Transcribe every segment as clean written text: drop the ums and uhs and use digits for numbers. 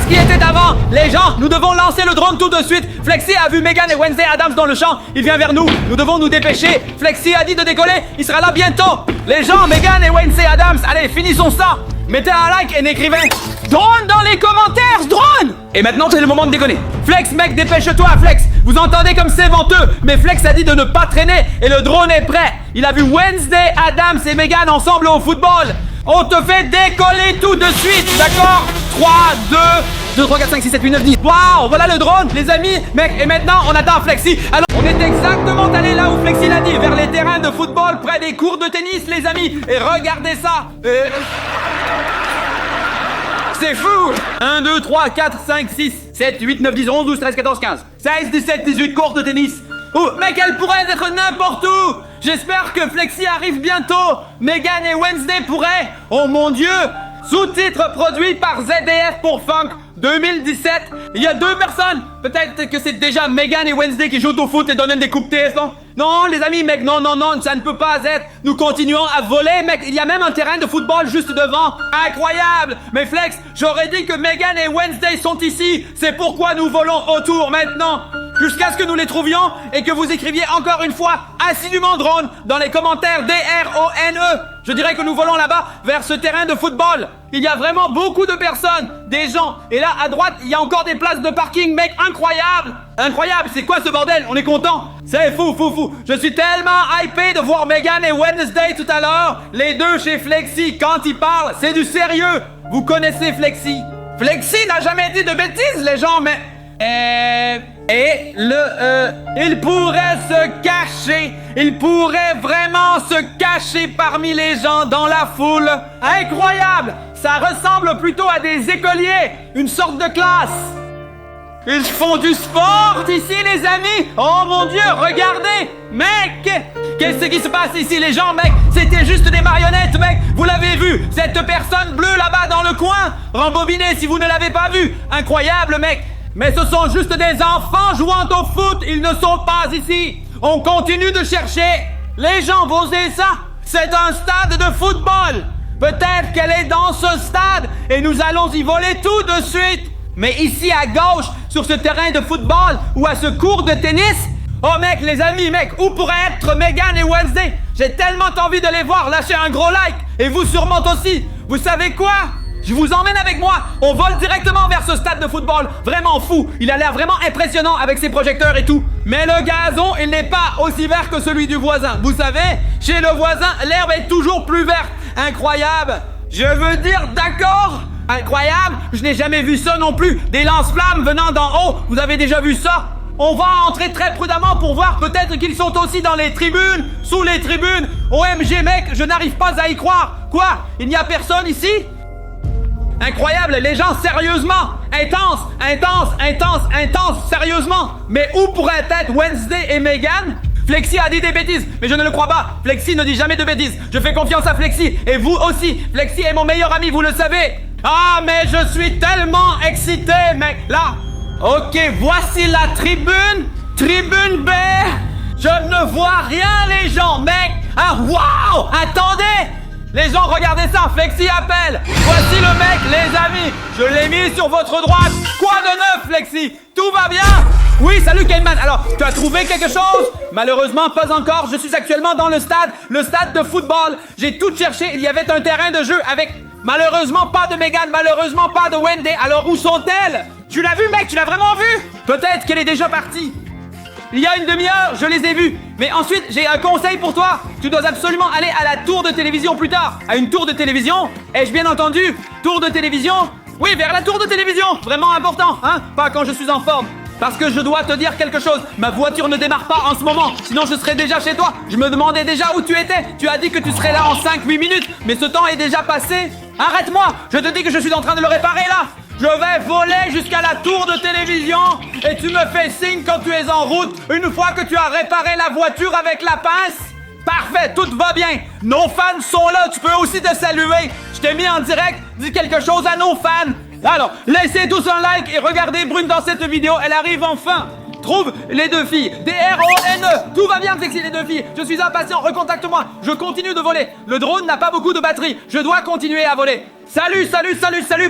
qui était avant. Les gens, nous devons lancer le drone tout de suite. Flexi a vu Megan et Wednesday Adams dans le champ. Il vient vers nous. Nous devons nous dépêcher. Flexi a dit de décoller. Il sera là bientôt. Les gens, Megan et Wednesday Adams, allez, finissons ça. Mettez un like et écrivez drone dans les commentaires, drone. Et maintenant, c'est le moment de déconner. Flex, mec, dépêche-toi, Flex. Vous entendez comme c'est venteux. Mais Flex a dit de ne pas traîner et le drone est prêt. Il a vu Wednesday Adams et Megan ensemble au football. On te fait décoller tout de suite, d'accord? 3, 2, 3, 4, 5, 6, 7, 8, 9, 10. Waouh, voilà le drone, les amis. Mec, et maintenant, on attend Flexi. Alors, on est exactement allé là où Flexi l'a dit, vers les terrains de football, près des cours de tennis, les amis. Et regardez ça. C'est fou. 1, 2, 3, 4, 5, 6, 7, 8, 9, 10, 11, 12, 13, 14, 15. 16, 17, 18 cours de tennis. Oh, mec, elle pourrait être n'importe où. J'espère que Flexi arrive bientôt. Megan et Wednesday pourraient. Oh mon Dieu. Sous-titre produit par ZDF pour Funk 2017. Il y a 2 personnes. Peut-être que c'est déjà Megan et Wednesday qui jouent au foot et donnent des coups de tête, non? Non, les amis, mec, non, ça ne peut pas être. Nous continuons à voler, mec. Il y a même un terrain de football juste devant. Incroyable. Mais Flex, j'aurais dit que Megan et Wednesday sont ici. C'est pourquoi nous volons autour maintenant. Jusqu'à ce que nous les trouvions et que vous écriviez encore une fois assidûment drone dans les commentaires DRONE. Je dirais que nous volons là-bas vers ce terrain de football. Il y a vraiment beaucoup de personnes, des gens. Et là, à droite, il y a encore des places de parking, mec, incroyable. Incroyable, c'est quoi ce bordel? On est content. C'est fou. Je suis tellement hypé de voir Megan et Wednesday tout à l'heure. Les deux chez Flexi, quand ils parlent, c'est du sérieux. Vous connaissez Flexi. Flexi n'a jamais dit de bêtises, les gens, mais... il pourrait se cacher. Il pourrait vraiment se cacher parmi les gens dans la foule. Incroyable. Ça ressemble plutôt à des écoliers. Une sorte de classe. Ils font du sport ici, les amis. Oh mon Dieu, regardez. Mec, qu'est-ce qui se passe ici, les gens, mec? C'était juste des marionnettes, mec. Vous l'avez vu, cette personne bleue là-bas dans le coin. Rembobinez si vous ne l'avez pas vu. Incroyable, mec. Mais ce sont juste des enfants jouant au foot, ils ne sont pas ici. On continue de chercher. Les gens, vous osez ça? C'est un stade de football. Peut-être qu'elle est dans ce stade et nous allons y voler tout de suite. Mais ici à gauche, sur ce terrain de football ou à ce cours de tennis... Oh mec, les amis, mec, où pourraient être Megan et Wednesday? J'ai tellement envie de les voir, lâchez un gros like. Et vous sûrement aussi. Vous savez quoi? Je vous emmène avec moi. On vole directement vers ce stade de football. Vraiment fou. Il a l'air vraiment impressionnant avec ses projecteurs et tout. Mais le gazon, il n'est pas aussi vert que celui du voisin. Vous savez, chez le voisin, l'herbe est toujours plus verte. Incroyable. Je veux dire, d'accord? Incroyable. Je n'ai jamais vu ça non plus. Des lance-flammes venant d'en haut. Vous avez déjà vu ça? On va entrer très prudemment pour voir peut-être qu'ils sont aussi dans les tribunes, sous les tribunes. OMG mec, je n'arrive pas à y croire. Quoi? Il n'y a personne ici? Incroyable, les gens, sérieusement. Intense, sérieusement. Mais où pourraient être Wednesday et Megan? Flexi a dit des bêtises, mais je ne le crois pas. Flexi ne dit jamais de bêtises. Je fais confiance à Flexi, et vous aussi. Flexi est mon meilleur ami, vous le savez. Ah, mais je suis tellement excité, mec. Là. Ok, voici la tribune. Tribune B. Je ne vois rien, les gens, mec. Ah, waouh. Attendez. Les gens, regardez ça, Flexi appelle. Voici le mec, les amis. Je l'ai mis sur votre droite. Quoi de neuf, Flexi? Tout va bien? Oui, salut, Kayman. Alors, tu as trouvé quelque chose? Malheureusement, pas encore. Je suis actuellement dans le stade de football. J'ai tout cherché. Il y avait un terrain de jeu avec... Malheureusement, pas de Megan. Malheureusement, pas de Wendy. Alors, où sont-elles? Tu l'as vu, mec? Tu l'as vraiment vu? Peut-être qu'elle est déjà partie. Il y a une demi-heure, je les ai vus. Mais ensuite, j'ai un conseil pour toi. Tu dois absolument aller à la tour de télévision plus tard. À une tour de télévision? Ai-je bien entendu? Tour de télévision? Oui, vers la tour de télévision. Vraiment important, hein? Pas quand je suis en forme. Parce que je dois te dire quelque chose. Ma voiture ne démarre pas en ce moment. Sinon, je serais déjà chez toi. Je me demandais déjà où tu étais. Tu as dit que tu serais là en 5-8 minutes. Mais ce temps est déjà passé. Arrête-moi. Je te dis que je suis en train de le réparer là. Je vais voler jusqu'à la tour de télévision et tu me fais signe quand tu es en route une fois que tu as réparé la voiture avec la pince. Parfait, tout va bien. Nos fans sont là, tu peux aussi te saluer. Je t'ai mis en direct, dis quelque chose à nos fans. Alors, laissez tous un like et regardez Brune dans cette vidéo, elle arrive enfin. Trouve les deux filles. D-R-O-N-E. Tout va bien, Flexi, les deux filles. Je suis impatient, recontacte-moi. Je continue de voler. Le drone n'a pas beaucoup de batterie. Je dois continuer à voler. Salut,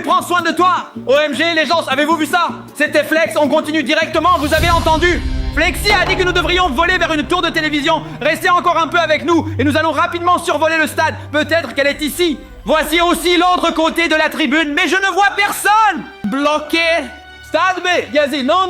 prends soin de toi. OMG, les gens, avez-vous vu ça? C'était Flex, on continue directement, vous avez entendu? Flexi a dit que nous devrions voler vers une tour de télévision. Restez encore un peu avec nous et nous allons rapidement survoler le stade. Peut-être qu'elle est ici. Voici aussi l'autre côté de la tribune, mais je ne vois personne. Bloqué. Stade B, Gazi. Non,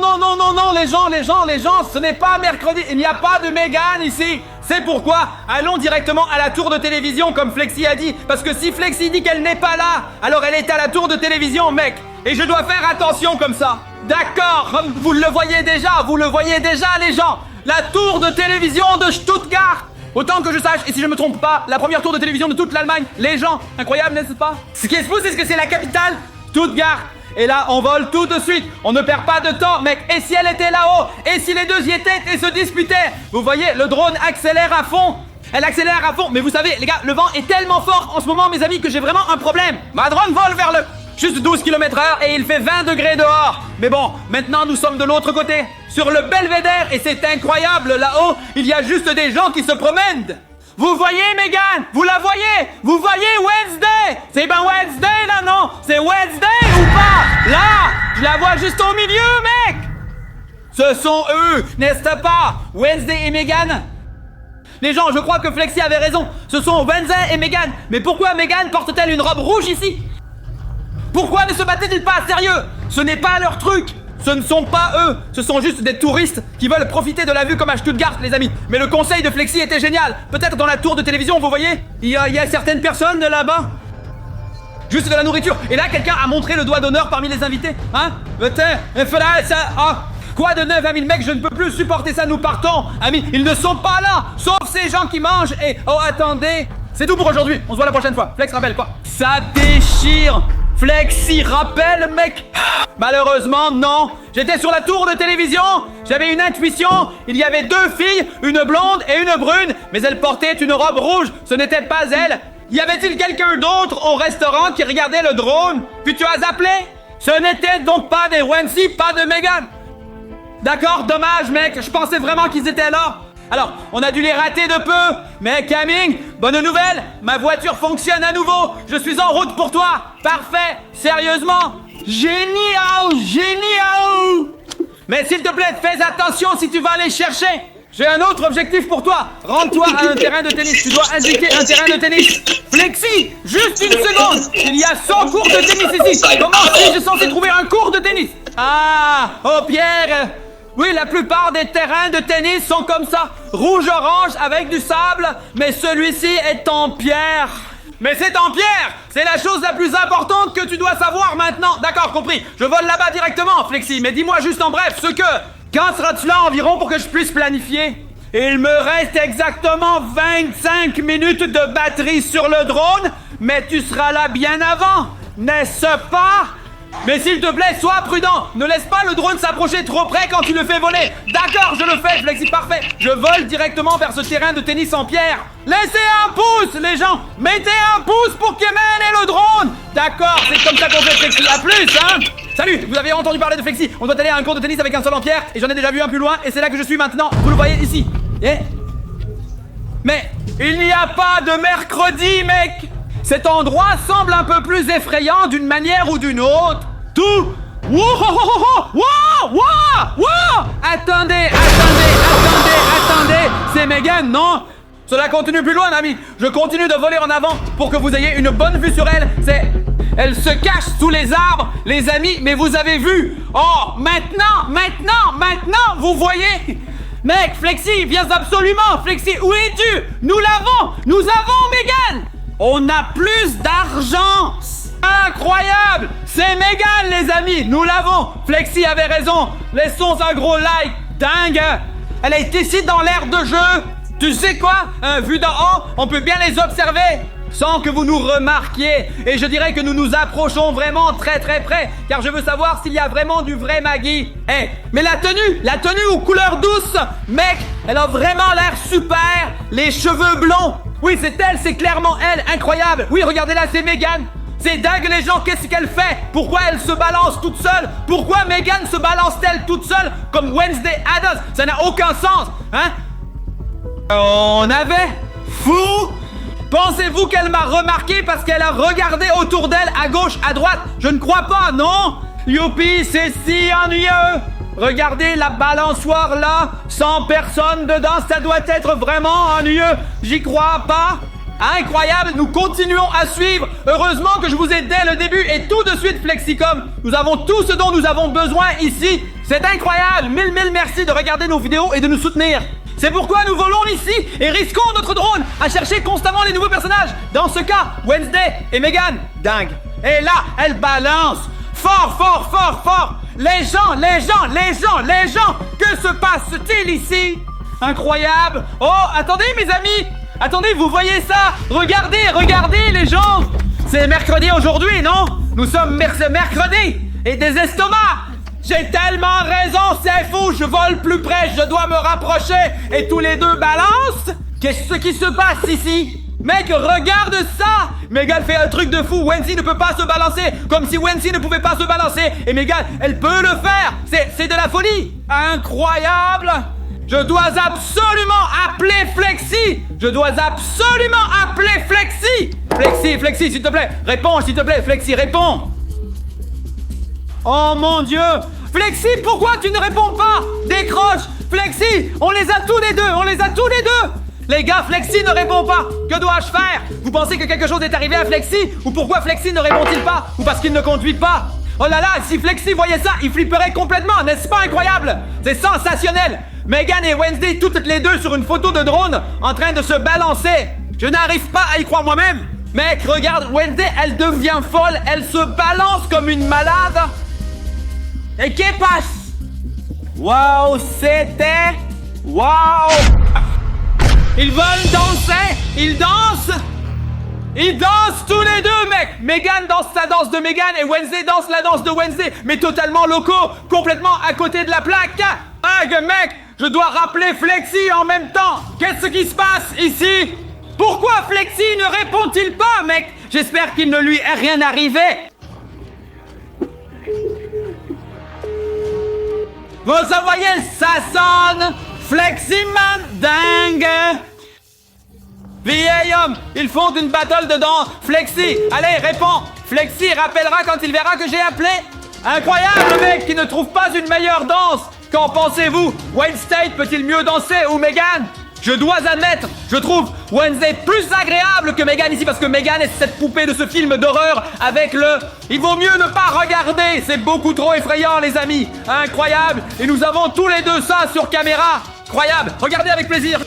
les gens, ce n'est pas mercredi. Il n'y a pas de Mégane ici. C'est pourquoi, allons directement à la tour de télévision comme Flexi a dit. Parce que si Flexi dit qu'elle n'est pas là, alors elle est à la tour de télévision, mec. Et je dois faire attention comme ça. D'accord, vous le voyez déjà, les gens. La tour de télévision de Stuttgart. Autant que je sache, et si je me trompe pas, la première tour de télévision de toute l'Allemagne. Les gens, incroyable, n'est-ce pas? Ce qui est fou, c'est que c'est la capitale, Stuttgart. Et là, on vole tout de suite. On ne perd pas de temps, mec. Et si elle était là-haut? Et si les deux y étaient et se disputaient? Vous voyez, le drone accélère à fond. Elle accélère à fond. Mais vous savez, les gars, le vent est tellement fort en ce moment, mes amis, que j'ai vraiment un problème. Ma drone vole vers le... juste 12 km/h et il fait 20 degrés dehors. Mais bon, maintenant, nous sommes de l'autre côté. Sur le belvédère. Et c'est incroyable. Là-haut, il y a juste des gens qui se promènent. Vous voyez Mégane? Vous la voyez? Vous voyez Wednesday? C'est ben Wednesday là, non? C'est Wednesday ou pas? Là! Je la vois juste au milieu, mec! Ce sont eux, n'est-ce pas? Wednesday et Mégane? Les gens, je crois que Flexi avait raison. Ce sont Wednesday et Mégane. Mais pourquoi Mégane porte-t-elle une robe rouge ici? Pourquoi ne se battaient-ils pas sérieux? Ce n'est pas leur truc. Ce ne sont pas eux, ce sont juste des touristes qui veulent profiter de la vue comme à Stuttgart, les amis. Mais le conseil de Flexi était génial. Peut-être dans la tour de télévision, vous voyez, il y a certaines personnes là-bas. Juste de la nourriture. Et là, quelqu'un a montré le doigt d'honneur parmi les invités. Hein? Quoi de neuf, amis? Mec, je ne peux plus supporter ça, nous partons. Amis, ils ne sont pas là, sauf ces gens qui mangent et... Oh, attendez. C'est tout pour aujourd'hui, on se voit la prochaine fois. Flex, rappelle, quoi? Ça déchire. Flexi, rappelle, mec. Malheureusement, non. J'étais sur la tour de télévision, j'avais une intuition, il y avait deux filles, une blonde et une brune, mais elles portaient une robe rouge, ce n'était pas elles. Y avait-il quelqu'un d'autre au restaurant qui regardait le drone? Puis tu as appelé? Ce n'était donc pas des Wensi, pas de Mégane. D'accord, dommage, mec, je pensais vraiment qu'ils étaient là. Alors, on a dû les rater de peu, mais Camille, bonne nouvelle, ma voiture fonctionne à nouveau, je suis en route pour toi. Parfait, sérieusement. Génial! Mais s'il te plaît, fais attention si tu vas aller chercher. J'ai un autre objectif pour toi. Rends-toi à un terrain de tennis. Tu dois indiquer un terrain de tennis. Flexi, juste une seconde. Il y a 100 cours de tennis ici. Comment suis-je censé trouver un cours de tennis? Ah, oh Pierre. Oui, la plupart des terrains de tennis sont comme ça. Rouge-orange avec du sable. Mais celui-ci est en pierre. Mais c'est en pierre! C'est la chose la plus importante que tu dois savoir maintenant! D'accord, compris. Je vole là-bas directement, Flexi, mais dis-moi juste en bref ce que... Quand seras-tu là environ pour que je puisse planifier? Il me reste exactement 25 minutes de batterie sur le drone, mais tu seras là bien avant, n'est-ce pas? Mais s'il te plaît, sois prudent! Ne laisse pas le drone s'approcher trop près quand tu le fais voler! D'accord, je le fais, Flexi, parfait! Je vole directement vers ce terrain de tennis en pierre! Laissez un pouce, les gens! Mettez un pouce pour Kemen et le drone! D'accord, c'est comme ça qu'on fait, Flexi! À plus, hein! Salut! Vous avez entendu parler de Flexi? On doit aller à un cours de tennis avec un sol en pierre, et j'en ai déjà vu un plus loin, et c'est là que je suis maintenant! Vous le voyez ici! Mais il n'y a pas de mercredi, mec! Cet endroit semble un peu plus effrayant d'une manière ou d'une autre. Tout... Attendez! C'est Mégane, non? Cela continue plus loin, ami. Je continue de voler en avant pour que vous ayez une bonne vue sur elle. Elle se cache sous les arbres, les amis, mais vous avez vu. Oh, maintenant, vous voyez? Mec, Flexi, viens absolument. Flexi, où es-tu? Nous avons Mégane. On a plus d'argent! Incroyable! C'est Mégane, les amis! Nous l'avons! Flexi avait raison! Laissons un gros like! Dingue! Elle est ici dans l'aire de jeu! Tu sais quoi? Vu d'en haut, on peut bien les observer! Sans que vous nous remarquiez! Et je dirais que nous nous approchons vraiment très très près! Car je veux savoir s'il y a vraiment du vrai Maggie! Mais la tenue aux couleurs douces! Mec, elle a vraiment l'air super! Les cheveux blonds! Oui, c'est elle, c'est clairement elle, incroyable! Oui, regardez là, c'est Mégane! C'est dingue les gens, qu'est-ce qu'elle fait? Pourquoi elle se balance toute seule? Pourquoi Megan se balance-t-elle toute seule comme Wednesday Addams? Ça n'a aucun sens, hein? On avait fou. Pensez-vous qu'elle m'a remarqué parce qu'elle a regardé autour d'elle, à gauche, à droite? Je ne crois pas, non? Youpi, c'est si ennuyeux. Regardez la balançoire là, 100 personnes dedans, ça doit être vraiment ennuyeux. J'y crois pas. Incroyable, nous continuons à suivre. Heureusement que je vous ai dès le début et tout de suite Flexicom. Nous avons tout ce dont nous avons besoin ici. C'est incroyable. Mille merci de regarder nos vidéos et de nous soutenir. C'est pourquoi nous volons ici et risquons notre drone à chercher constamment les nouveaux personnages. Dans ce cas, Wednesday et Megan. Dingue. Et là, elle balance. Fort. Les gens. Que se passe-t-il ici? Incroyable. Oh, attendez mes amis. Attendez, vous voyez ça? Regardez les gens. C'est mercredi aujourd'hui, non? Nous sommes mercredi. Et des estomacs. J'ai tellement raison, c'est fou. Je vole plus près, je dois me rapprocher. Et tous les deux balancent. Qu'est-ce qui se passe ici? Mec, regarde ça! Megan fait un truc de fou. Wednesday ne peut pas se balancer. Comme si Wednesday ne pouvait pas se balancer. Et Megan, elle peut le faire. C'est de la folie. Incroyable. Je dois absolument appeler Flexi. Flexi, s'il te plaît. Réponds, s'il te plaît. Flexi, réponds. Oh mon Dieu. Flexi, pourquoi tu ne réponds pas? Décroche. Flexi, on les a tous les deux. Les gars, Flexi ne répond pas. Que dois-je faire? Vous pensez que quelque chose est arrivé à Flexi? Ou pourquoi Flexi ne répond-il pas? Ou parce qu'il ne conduit pas? Oh là là, si Flexi voyait ça, il flipperait complètement, n'est-ce pas incroyable? C'est sensationnel. Megan et Wednesday, toutes les deux sur une photo de drone, en train de se balancer. Je n'arrive pas à y croire moi-même. Mec, regarde, Wednesday, elle devient folle, elle se balance comme une malade. Et qu'est-ce qui passe? Waouh, c'était... Waouh! Ils veulent danser! Ils dansent tous les deux, mec! Megan danse sa danse de Megan et Wednesday danse la danse de Wednesday, mais totalement locaux, complètement à côté de la plaque. Mec, je dois rappeler Flexi en même temps. Qu'est-ce qui se passe ici? Pourquoi Flexi ne répond-il pas, mec? J'espère qu'il ne lui est rien arrivé. Vous voyez, ça sonne. Fleximan, dingue. Vieil homme, ils font une battle dedans. Flexi, allez, réponds. Flexi rappellera quand il verra que j'ai appelé. Incroyable, le mec qui ne trouve pas une meilleure danse. Qu'en pensez-vous? Wednesday peut-il mieux danser ou Megan? Je dois admettre, je trouve Wednesday plus agréable que Megan ici parce que Megan est cette poupée de ce film d'horreur avec le... Il vaut mieux ne pas regarder, c'est beaucoup trop effrayant les amis. Incroyable, et nous avons tous les deux ça sur caméra. Incroyable, regardez avec plaisir.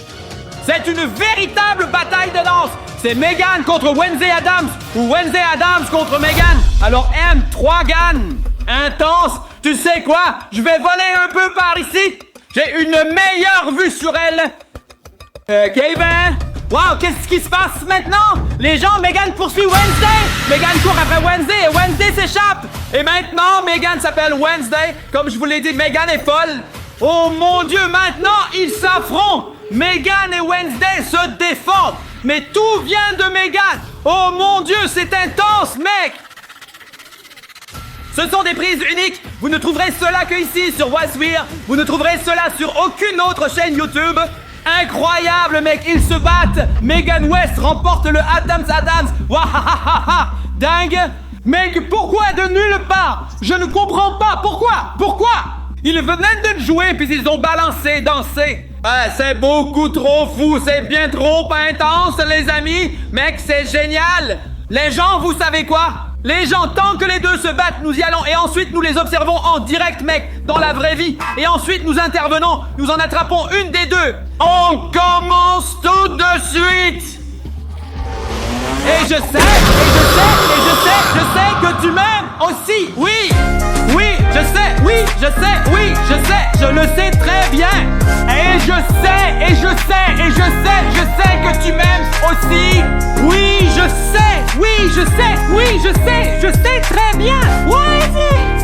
C'est une véritable bataille de danse. C'est Megan contre Wednesday Addams ou Wednesday Addams contre Megan. Alors M3 gagne. Intense. Tu sais quoi? Je vais voler un peu par ici. J'ai une meilleure vue sur elle. Kevin. Wow, qu'est-ce qui se passe maintenant? Les gens, Megan poursuit Wednesday. Megan court après Wednesday et Wednesday s'échappe. Et maintenant, Megan s'appelle Wednesday. Comme je vous l'ai dit, Megan est folle. Oh mon Dieu, maintenant, ils s'affrontent. Megan et Wednesday se défendent. Mais tout vient de Megan. Oh mon Dieu, c'est intense, mec. Ce sont des prises uniques. Vous ne trouverez cela que ici sur Wasweir. Vous ne trouverez cela sur aucune autre chaîne YouTube. Incroyable, mec, ils se battent. Megan West remporte le Addams. Wahahaha. Dingue. Mec, pourquoi de nulle part? Je ne comprends pas. Pourquoi? Ils venaient de jouer puis ils ont balancé, dansé. C'est beaucoup trop fou, c'est bien trop intense, les amis. Mec, c'est génial. Les gens, vous savez quoi? Les gens, tant que les deux se battent, nous y allons et ensuite nous les observons en direct, mec, dans la vraie vie. Et ensuite nous intervenons, nous en attrapons une des deux. On commence tout de suite. Et je sais que tu m'aimes aussi. Oui, je sais, je le sais très bien. Et je sais que tu m'aimes aussi. Oui, je sais très bien. Oui.